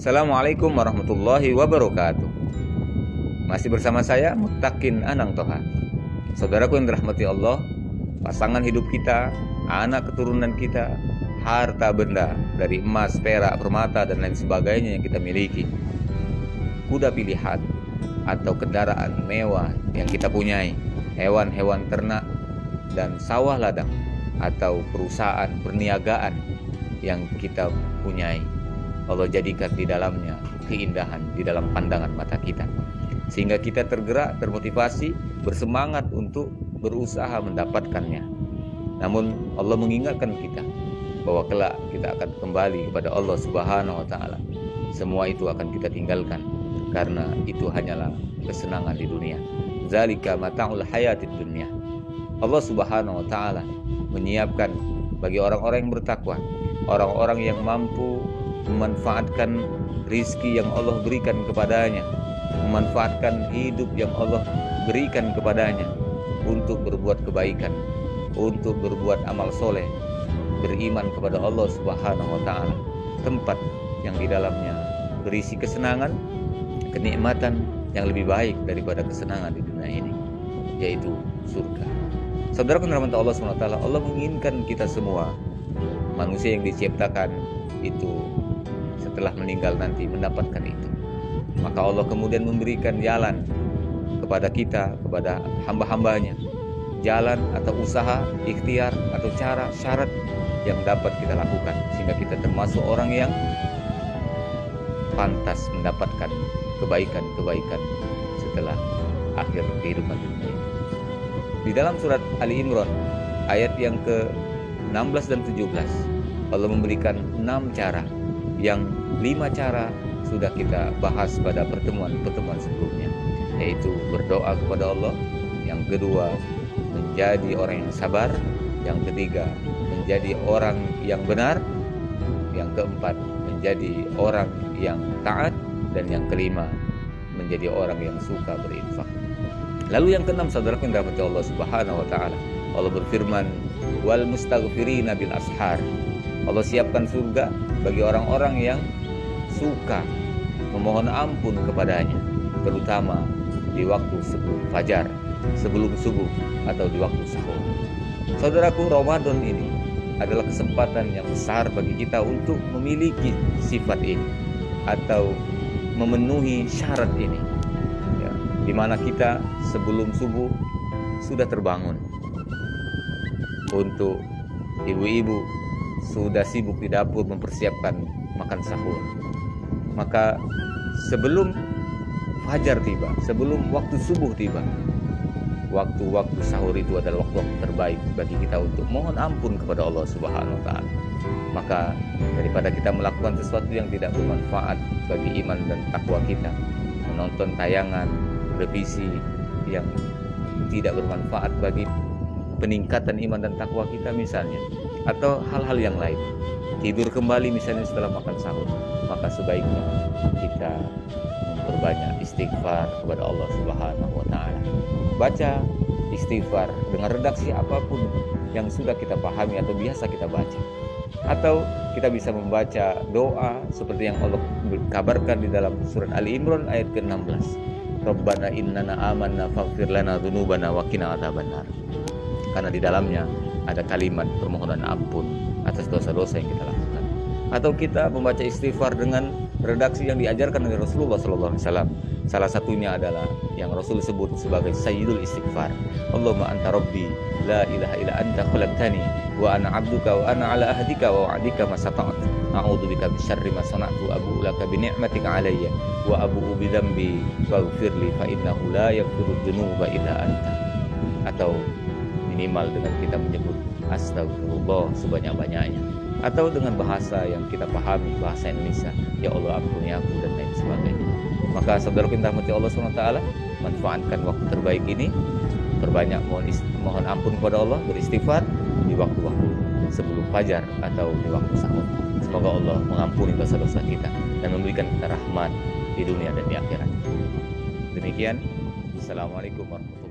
Assalamualaikum warahmatullahi wabarakatuh. Masih bersama saya Muttaqin Anang Toha. Saudaraku yang dirahmati Allah, pasangan hidup kita, anak keturunan kita, harta benda dari emas, perak, permata dan lain sebagainya yang kita miliki, kuda pilihan atau kendaraan mewah yang kita punyai, hewan-hewan ternak dan sawah ladang atau perusahaan perniagaan yang kita punyai, Allah jadikan di dalamnya keindahan di dalam pandangan mata kita, sehingga kita tergerak, termotivasi, bersemangat untuk berusaha mendapatkannya. Namun Allah mengingatkan kita bahwa kelak kita akan kembali kepada Allah Subhanahu wa taala. Semua itu akan kita tinggalkan karena itu hanyalah kesenangan di dunia. Zalika mata'ul hayatid dunya. Allah Subhanahu wa taala menyiapkan bagi orang-orang yang bertakwa, orang-orang yang mampu memanfaatkan rizki yang Allah berikan kepadanya, memanfaatkan hidup yang Allah berikan kepadanya untuk berbuat kebaikan, untuk berbuat amal soleh, beriman kepada Allah Subhanahu wa ta'ala, tempat yang di dalamnya berisi kesenangan, kenikmatan yang lebih baik daripada kesenangan di dunia ini, yaitu surga. Saudara rahmat Allah Subhanahu wa ta'ala, Allah menginginkan kita semua, manusia yang diciptakan itu setelah meninggal nanti mendapatkan itu. Maka Allah kemudian memberikan jalan kepada kita, kepada hamba-hambanya, jalan atau usaha, ikhtiar atau cara, syarat yang dapat kita lakukan sehingga kita termasuk orang yang pantas mendapatkan kebaikan-kebaikan setelah akhir kehidupan dunia ini. Di dalam surat Ali Imran ayat yang ke-16 dan 17, Allah memberikan 6 cara, yang 5 cara sudah kita bahas pada pertemuan-pertemuan sebelumnya, yaitu berdoa kepada Allah, yang kedua menjadi orang yang sabar, yang ketiga menjadi orang yang benar, yang keempat menjadi orang yang taat, dan yang kelima menjadi orang yang suka berinfak. Lalu yang keenam, saudaraku yang dirahmati Allah Subhanahu wa taala, Allah berfirman, wal mustaghfirina bil ashar. Allah siapkan surga bagi orang-orang yang suka memohon ampun kepadanya, terutama di waktu sebelum fajar, sebelum subuh, atau di waktu sahur. Saudaraku, Ramadan ini adalah kesempatan yang besar bagi kita untuk memiliki sifat ini atau memenuhi syarat ini, ya, di mana kita sebelum subuh sudah terbangun. Untuk ibu-ibu sudah sibuk di dapur mempersiapkan makan sahur. Maka sebelum fajar tiba, sebelum waktu subuh tiba, waktu-waktu sahur itu adalah waktu-waktu terbaik bagi kita untuk mohon ampun kepada Allah Subhanahu wa taala. Maka daripada kita melakukan sesuatu yang tidak bermanfaat bagi iman dan takwa kita, menonton tayangan, revisi yang tidak bermanfaat bagi peningkatan iman dan takwa kita misalnya, atau hal-hal yang lain, tidur kembali misalnya setelah makan sahur, maka sebaiknya kita memperbanyak istighfar kepada Allah Subhanahu wa taala. Baca istighfar dengan redaksi apapun yang sudah kita pahami atau biasa kita baca, atau kita bisa membaca doa seperti yang Allah kabarkan di dalam surat Ali Imran ayat ke-16, Rabbana innana amanna faghfir lana dzunubana wa qina adzabannar. Karena di dalamnya ada kalimat permohonan ampun atas dosa-dosa yang kita lakukan. Atau kita membaca istighfar dengan redaksi yang diajarkan oleh Rasulullah SAW. Salah satunya adalah yang Rasul sebut sebagai Sayyidul Istighfar. Allahumma anta rabbi la ilaha illa anta khalaqtani wa ana abduka wa ana ala ahdika wa wa'dika ma sata'tu a'udzu bika min syarri ma sana'tu abu'u laka bi ni'matika 'alayya wa abu'u bi dzambi faghfirli fa innahu la yaghfiru dzunuba illa anta. Atau minimal dengan kita menyebut astagfirullah sebanyak-banyaknya, atau dengan bahasa yang kita pahami, bahasa Indonesia, ya Allah ampuni aku, dan lain sebagainya. Maka saudara kita rahmati Allah SWT, manfaatkan waktu terbaik ini, perbanyak mohon ampun kepada Allah, beristighfar di waktu-waktu sebelum fajar atau di waktu sahur. Semoga Allah mengampuni dosa-dosa kita dan memberikan kita rahmat di dunia dan di akhirat. Demikian, Assalamualaikum warahmatullahi wabarakatuh.